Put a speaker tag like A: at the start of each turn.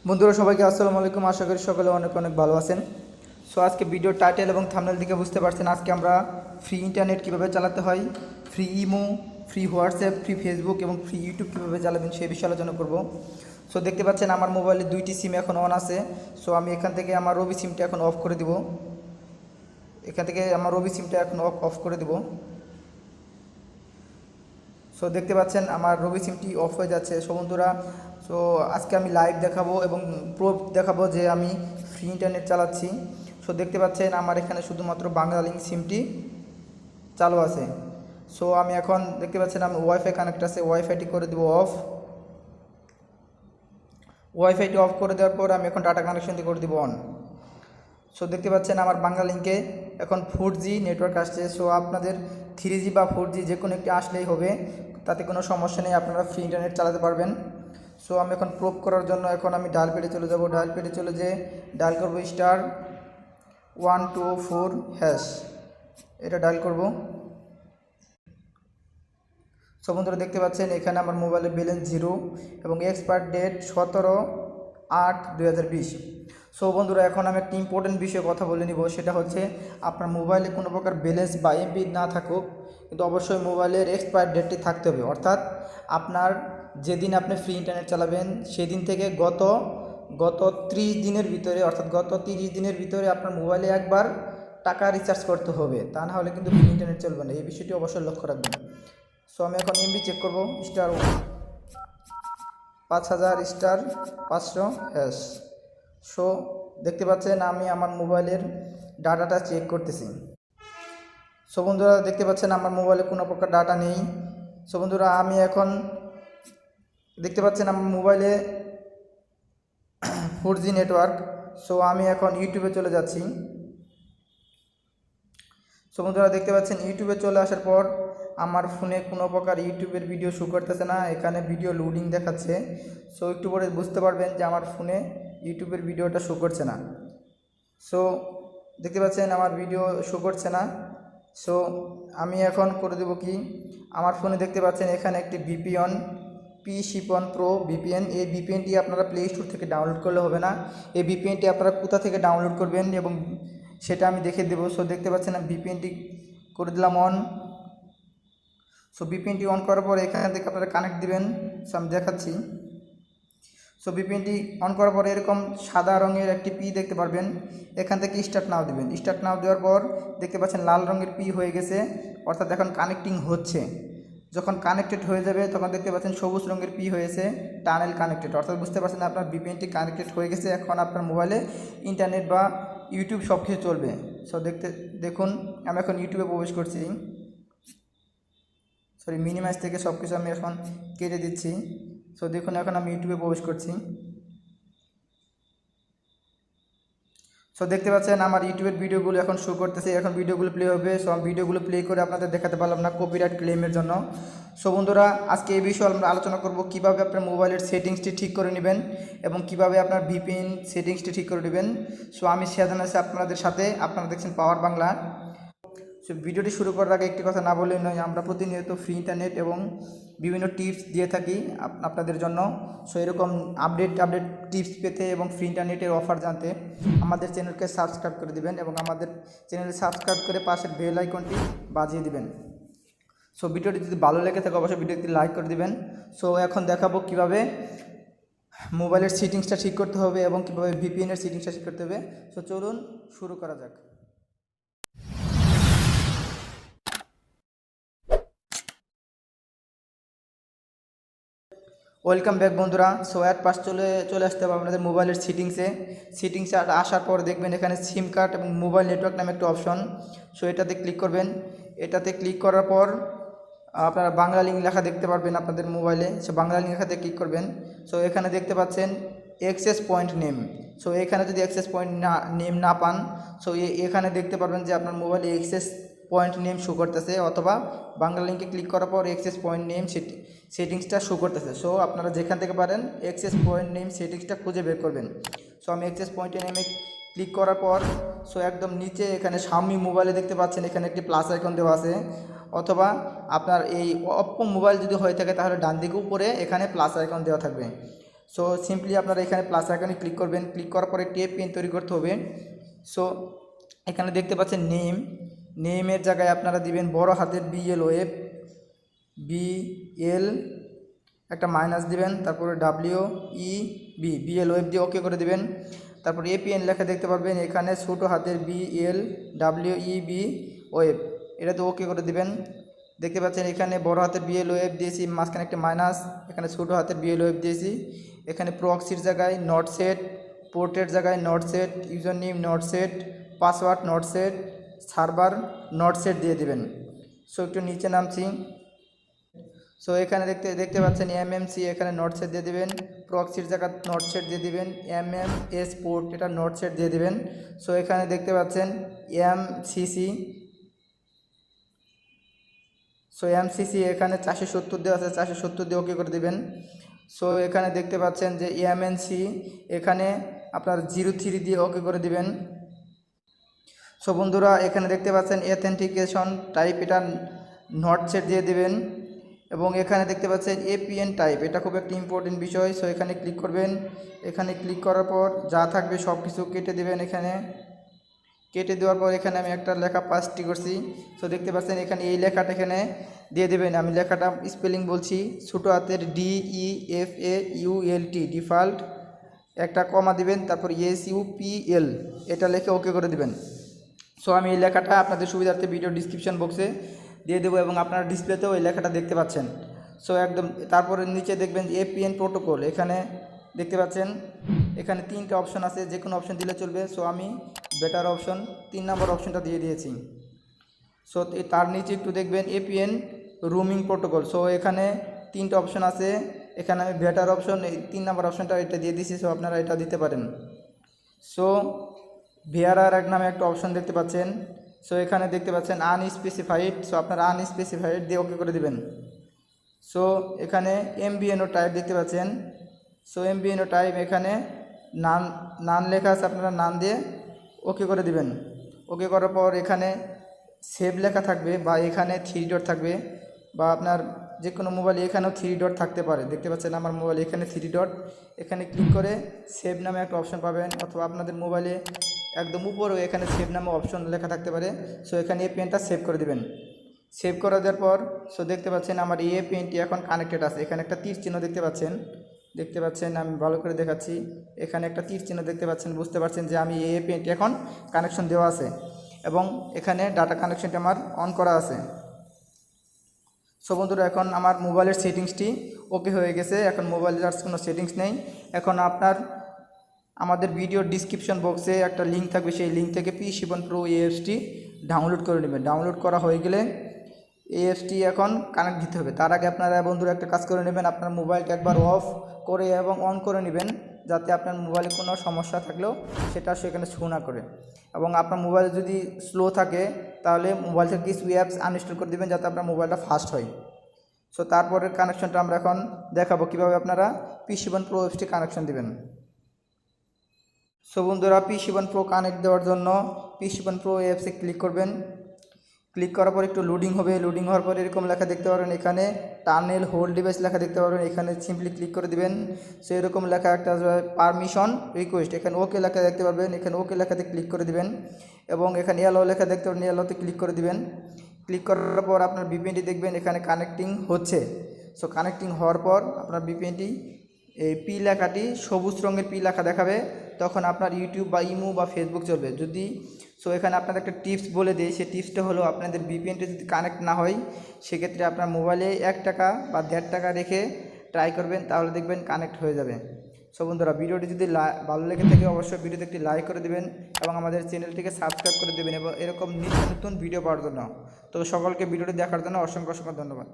A: বন্ধুরা সবাইকে আসসালামু আলাইকুম। আশা করি সকলে অনেক অনেক ভালো আছেন। সো আজকে ভিডিও টাইটেল এবং থাম্বনেল থেকে বুঝতে পারছেন আজকে আমরা ফ্রি ইন্টারনেট কীভাবে চালাতে হয়, free imo, free WhatsApp, free Facebook এবং ফ্রি ইউটিউব কীভাবে চালাবেন সেই বিষয়ে আলোচনা করব। সো দেখতে পাচ্ছেন আমার মোবাইলে দুইটি সিম এখন অন আছে। সো আমি এখান থেকে আমার রবি সিমটা এখন অফ করে দিব। অফ করে দিব। সো দেখতে পাচ্ছেন আমার রবি সিমটি অফ হয়ে যাচ্ছে। সো বন্ধুরা, সো আজকে আমি লাইভ দেখাবো এবং প্রুফ দেখাবো যে আমি ফ্রি ইন্টারনেট চালাচ্ছি। সো দেখতে পাচ্ছেন আমার এখানে শুধুমাত্র বাংলালিংক সিমটি চালু আছে। সো আমি এখন দেখতে পাচ্ছেন আমি ওয়াইফাই কানেক্ট আছে, ওয়াইফাইটি করে দেবো অফ। ওয়াইফাইটি অফ করে দেওয়ার পর আমি এখন ডাটা কানেকশনটি করে দেবো অন। সো দেখতে পাচ্ছেন আমার বাংলালিংকে এখন 4G নেটওয়ার্ক আসছে। সো আপনাদের 3G বা 4G যে কোনো একটি আসলেই হবে, তাতে কোনো সমস্যা নেই, আপনারা ফ্রি ইন্টারনেট চালাতে পারবেন। সো আমি এখন প্রুভ করার জন্য এখন আমি ডায়াল পেডে চলে যাব। ডায়াল পেডে চলে যেয়ে ডায়াল করবো *124#। এটা ডায়াল করব। সো বন্ধুরা দেখতে পাচ্ছেন এখানে আমার মোবাইলের ব্যালেন্স 0 এবং এক্সপায়ার ডেট 17/8/2020। সো বন্ধুরা এখন আমি একটা ইম্পর্টেন্ট বিষয়ে কথা বলে নিব, সেটা হচ্ছে আপনার মোবাইলে কোনো প্রকার ব্যালেন্স বা এমবি না থাকুক, কিন্তু অবশ্যই মোবাইলের এক্সপায়ার ডেটটি থাকতে হবে। অর্থাৎ আপনার যেদিন আপনি ফ্রি ইন্টারনেট চালাবেন সেদিন থেকে গত 30 দিনের ভিতরে, অর্থাৎ গত 30 দিনের ভিতরে আপনার মোবাইলে একবার টাকা রিচার্জ করতে হবে, তা না হলে কিন্তু ফ্রি ইন্টারনেট চলবে না। এই বিষয়টি অবশ্যই লক্ষ্য রাখবেন। সো আমি এখন এমবি চেক করব, *5000*500#। সো দেখতে পাচ্ছেন আমি আমার মোবাইলের ডাটাটা চেক করতেছি। সো বন্ধুরা দেখতে পাচ্ছেন আমার মোবাইলে কোনো প্রকার ডাটা নেই। সো বন্ধুরা আমি এখন দেখতে পাচ্ছেন আমার মোবাইলে 4G নেটওয়ার্ক। সো আমি এখন ইউটিউবে চলে যাচ্ছি। সো বন্ধুরা দেখতে পাচ্ছেন ইউটিউবে চলে আসার পর আমার ফোনে কোনো প্রকার ইউটিউবের ভিডিও শো করতেছে না, এখানে ভিডিও লোডিং দেখাচ্ছে। সো একটু পরে বুঝতে পারবেন যে আমার ফোনে ইউটিউবের ভিডিওটা শো করছে না। সো দেখতে পাচ্ছেন আমার ভিডিও শো করছে না। সো আমি এখন করে দেব কি, আমার ফোনে দেখতে পাচ্ছেন এখানে একটি ভিপিএন P-Shipon Pro ভিপিএন। এই ভিপিএনটি আপনারা প্লে স্টোর থেকে ডাউনলোড করলে হবে না, এই ভিপিএনটি আপনারা কোথা থেকে ডাউনলোড করবেন এবং সেটা আমি দেখে দেবো। সো দেখতে পাচ্ছেন আমি ভিপিএনটি করে দিলাম অন। সো ভিপিএনটি অন করার পর এখান থেকে আপনারা কানেক্ট দিবেন। সো আমি দেখাচ্ছি। সো ভিপিএনটি অন করার পর এরকম সাদা রঙের একটি পি দেখতে পারবেন, এখান থেকে স্টার্ট নাও দিবেন। স্টার্ট নাও দেওয়ার পর দেখতে পাচ্ছেন লাল রঙের পি হয়ে গেছে, অর্থাৎ এখন কানেক্টিং হচ্ছে। যখন কানেক্টেড হয়ে যাবে তখন দেখতে পাচ্ছেন সবুজ রঙের পি হয়েছে, টানেল কানেক্টেড, অর্থাৎ বুঝতে পারছেন আপনার ভিপিএনটি কানেক্টেড হয়ে গেছে। এখন আপনার মোবাইলে ইন্টারনেট বা ইউটিউব সব কিছু চলবে। সো দেখুন আমি এখন ইউটিউবে প্রবেশ করছি। মিনিমাইজ থেকে সব কিছু আমি এখন কেটে দিচ্ছি। সো দেখুন এখন আমি ইউটিউবে প্রবেশ করছি। সো দেখতে পাচ্ছেন আমার ইউটিউবের ভিডিওগুলো এখন শো করতেছে, এখন ভিডিওগুলো প্লে হবে। সো আমি ভিডিওগুলো প্লে করে আপনাদের দেখাতে পারলাম না কপিরাইট ক্লেমের জন্য। সো বন্ধুরা আজকে এই বিষয়ে আমরা আলোচনা করব কীভাবে আপনার মোবাইলের সেটিংসটি ঠিক করে নেবেন এবং কীভাবে আপনার ভিপিএন সেটিংসটি ঠিক করে নেবেন। সো আমি শেয়ার আছি আপনাদের সাথে, আপনারা দেখছেন পাওয়ার বাংলা। সো ভিডিওটি শুরু করার আগে একটি কথা না বললে নয়, আমরা প্রতিনিয়ত ফ্রি ইন্টারনেট এবং বিভিন্ন টিপস দিয়ে থাকি আপনাদের জন্য। সো এরকম আপডেট টিপস পেতে এবং ফ্রি ইন্টারনেটের অফার জানতে আমাদের চ্যানেলকে সাবস্ক্রাইব করে দিবেন এবং আমাদের চ্যানেলে সাবস্ক্রাইব করে পাশের বেল আইকনটি বাজিয়ে দিবেন। সো ভিডিওটি যদি ভালো লেগে থাকে অবশ্যই ভিডিওটি লাইক করে দিবেন। সো এখন দেখাবো কিভাবে মোবাইলের সেটিংসটা ঠিক করতে হবে এবং কীভাবে ভিপিএনের সেটিংসটা ঠিক করতে হবে। সো চলুন শুরু করা যাক। ওয়েলকাম ব্যাক বন্ধুরা। সো পাশ চলে আসতে হবে আপনাদের মোবাইলের সেটিংসে আসার পর দেখবেন এখানে সিম কার্ড এবং মোবাইল নেটওয়ার্ক নামে একটা অপশন। সো এটাতে ক্লিক করবেন। এটাতে ক্লিক করার পর আপনারা বাংলা লিঙ্ক লেখা দেখতে পারবেন আপনাদের মোবাইলে। সো বাংলা লিঙ্ক লেখাতে ক্লিক করবেন। সো এখানে দেখতে পাচ্ছেন অ্যাক্সেস পয়েন্ট নেম। সো এখানে যদি অ্যাক্সেস পয়েন্ট নেম না পান, সো এখানে দেখতে পারবেন যে আপনার মোবাইলে অ্যাক্সেস পয়েন্ট নেম শো করতেছে, অথবা বাংলা লিঙ্কে ক্লিক করার পর অ্যাক্সেস পয়েন্ট নেম সেটিংসটা শো করতেছে। সো আপনারা যেখান থেকে পারেন অ্যাক্সেস পয়েন্ট নেম সেটিংসটা খুঁজে বের করবেন। সো আমি অ্যাক্সেস পয়েন্ট নেমে ক্লিক করার পর সো একদম নিচে এখানে Xiaomi মোবাইলে দেখতে পাচ্ছেন এখানে একটি প্লাস আইকন দেওয়া আছে, অথবা আপনার এই অপ্পো মোবাইল যদি হয়ে থাকে তাহলে ডান দিকে উপরে এখানে প্লাস আইকন দেওয়া থাকবে। সো সিম্পলি আপনারা এখানে প্লাস আইকনে ক্লিক করবেন, ক্লিক করার পরে টেপ পিন তৈরি করতে হবে। সো এখানে দেখতে পাচ্ছেন নেমের জায়গায় আপনারা দিবেন বড় হাতের BLOF, BL একটা মাইনাস দিবেন, তারপরে WEB BLOF দিয়ে ওকে করে দিবেন। তারপর APN লেখা দেখতে পারবেন, এখানে ছোটো হাতের BLWEB ওয়েব, এটাতে ওকে করে দিবেন। দেখতে পাচ্ছেন এখানে বড় হাতের BLOF দিয়েছি, মাঝখানে একটা মাইনাস, এখানে ছোটো হাতের BLOF দিয়েছি। এখানে প্রক্সির জায়গায় নট সেট, পোর্টের জায়গায় not set, user name not set, password not set, server not set দিয়ে দেবেন। সো একটু নিচে নামছি। সো এখানে দেখতে পাচ্ছেন MMC, এখানে নট সেট দিয়ে দেবেন। প্রক্সির জায়গায় নট সেট দিয়ে দিবেন। MMS পোর্ট, এটা নট সেট দিয়ে দিবেন। সো এখানে দেখতে পাচ্ছেন MCC, সো MCC এখানে 470 দেওয়া আছে, 470 দিয়ে ওকে করে দিবেন। সো এখানে দেখতে পাচ্ছেন যে MNC, এখানে আপনার 03 দিয়ে ওকে করে দিবেন। সো বন্ধুরা এখানে দেখতে পাচ্ছেন অথেন্টিকেশন টাইপ, এটা নট সেট দিয়ে দেবেন। এবং এখানে দেখতে পাচ্ছেন APN টাইপ, এটা খুব একটা ইম্পর্টেন্ট বিষয়। সো এখানে ক্লিক করবেন, এখানে ক্লিক করার পর যা থাকবে সব কিছু কেটে দেবেন। এখানে কেটে দেওয়ার পর এখানে আমি একটা লেখা পাস্টি করছি। সো দেখতে পাচ্ছেন এখানে এই লেখাটা এখানে দিয়ে দেবেন। আমি লেখাটা স্পেলিং বলছি, ছোটো হাতের DEFAULT ডিফল্ট, একটা কমা দিবেন, তারপর SUPL এটা লিখে ওকে করে দিবেন। সো আমি এই লেখাটা আপনাদের সুবিধার্থে ভিডিও ডিসক্রিপশন বক্সে দিয়ে দেবো এবং আপনারা ডিসপ্লেতেও এই লেখাটা দেখতে পাচ্ছেন। সো একদম তারপরে নিচে দেখবেন APN প্রোটোকল, এখানে দেখতে পাচ্ছেন এখানে 3টে অপশন আছে, যে কোনো অপশন দিলে চলবে। সো আমি বেটার অপশন 3 নম্বর অপশনটা দিয়ে দিয়েছি। সো তার নিচে একটু দেখবেন APN রুমিং প্রোটোকল। সো এখানে 3টে অপশন আছে, এখানে আমি বেটার অপশন এই 3 নম্বর অপশনটা এটা দিয়ে দিয়েছি। সো আপনারা এটা দিতে পারেন। সো ভিআরআর এক নামে একটা অপশন দেখতে পাচ্ছেন। সো এখানে দেখতে পাচ্ছেন আনস্পেসিফাইড, সো আপনারা আনস্পেসিফাইড দিয়ে ওকে করে দিবেন। সো এখানে MBNO টাইপ দেখতে পাচ্ছেন। সো MBNO টাইপ এখানে নান লেখা আছে, আপনারা নান দিয়ে ওকে করে দিবেন। ওকে করার পর এখানে সেভ লেখা থাকবে বা এখানে 3 ডট থাকবে, বা আপনার যে কোনো মোবাইলে এখানেও 3 ডট থাকতে পারে। দেখতে পাচ্ছেন আমার মোবাইলে এখানে 3 ডট, এখানে ক্লিক করে সেভ নামে একটা অপশন পাবেন, অথবা আপনাদের মোবাইলে একদম উপরেও এখানে সেভ নামে অপশন লেখা থাকতে পারে। সো এখানে এই পেনটা সেভ করে দিবেন। সেভ করে দেওয়ার পর সো দেখতে পাচ্ছেন আমার এই পেনটি এখন কানেক্টেড আছে। এখানে একটা তীর চিহ্ন দেখতে পাচ্ছেন, আমি ভালো করে দেখাচ্ছি। এখানে একটা তীর চিহ্ন দেখতে পাচ্ছেন, বুঝতে পারছেন যে আমি এই পেনটি এখন কানেকশন দেওয়া আছে এবং এখানে ডাটা কানেকশনটি আমার অন করা আছে। সো বন্ধুরা এখন আমার মোবাইলের সেটিংসটি ওকে হয়ে গেছে। এখন মোবাইলের আর কোনো সেটিংস নেই। এখন আপনার আমাদের ভিডিও ডিসক্রিপশন বক্সে একটা লিঙ্ক থাকবে, সেই লিঙ্ক থেকে P7 Pro অ্যাপসটি ডাউনলোড করে নেবেন। ডাউনলোড করা হয়ে গেলে এই অ্যাপসটি এখন কানেক্ট দিতে হবে। তার আগে আপনারা বন্ধুরা একটা কাজ করে নেবেন, আপনার মোবাইলটা একবার অফ করে এবং অন করে নেবেন, যাতে আপনার মোবাইলে কোনো সমস্যা থাকলেও সেটা সেখানে শো না করে। এবং আপনার মোবাইল যদি স্লো থাকে তাহলে মোবাইল থেকে কিছু অ্যাপস আনইনস্টল করে দেবেন, যাতে আপনার মোবাইলটা ফাস্ট হয়। সো তারপরের কানেকশনটা আমরা এখন দেখাবো কীভাবে আপনারা P7 Pro অ্যাপসটি কানেকশন দেবেন। সো বন্ধুরা P7 Pro কানেক্ট দেওয়ার জন্য P7 Pro অ্যাপসে ক্লিক করবেন। ক্লিক করার পর একটু লোডিং হবে। লোডিং হওয়ার পর এরকম লেখা দেখতে পারবেন, এখানে টানেল হোল্ড ডিভাইস লেখা দেখতে পারবেন। এখানে সিম্পলি ক্লিক করে দিবেন। সো এরকম লেখা একটা পারমিশন রিকোয়েস্ট, এখানে ওকে লেখা দেখতে পারবেন। এখানে ওকে লেখাতে ক্লিক করে দিবেন এবং এখানে ইয়েলো লেখা দেখতে পারবেন, ইয়েলোতে ক্লিক করে দিবেন। ক্লিক করার পর আপনার VPNটি দেখবেন এখানে কানেক্টিং হচ্ছে। সো কানেক্টিং হওয়ার পর আপনার VPNটি এই পি লেখাটি সবুজ রঙের পি লেখা দেখাবে, তখন আপনার ইউটিউব বা ইমো বা ফেসবুক চলবে। যদি সো এখানে আপনাদের একটা টিপস বলে দিই, সেই টিপসটা হলো আপনাদের VPNটি যদি কানেক্ট না হয় সেক্ষেত্রে আপনার মোবাইলে 1 টাকা বা 1.5 টাকা রেখে ট্রাই করবেন, তাহলে দেখবেন কানেক্ট হয়ে যাবে। সো বন্ধুরা ভিডিওটি যদি ভালো লেগে থাকে অবশ্যই ভিডিওতে একটি লাইক করে দেবেন এবং আমাদের চ্যানেলটিকে সাবস্ক্রাইব করে দেবেন এবং এরকম নিত্য নতুন ভিডিও পাওয়ার জন্য। তো সকলকে ভিডিওটি দেখার জন্য অসংখ্য ধন্যবাদ।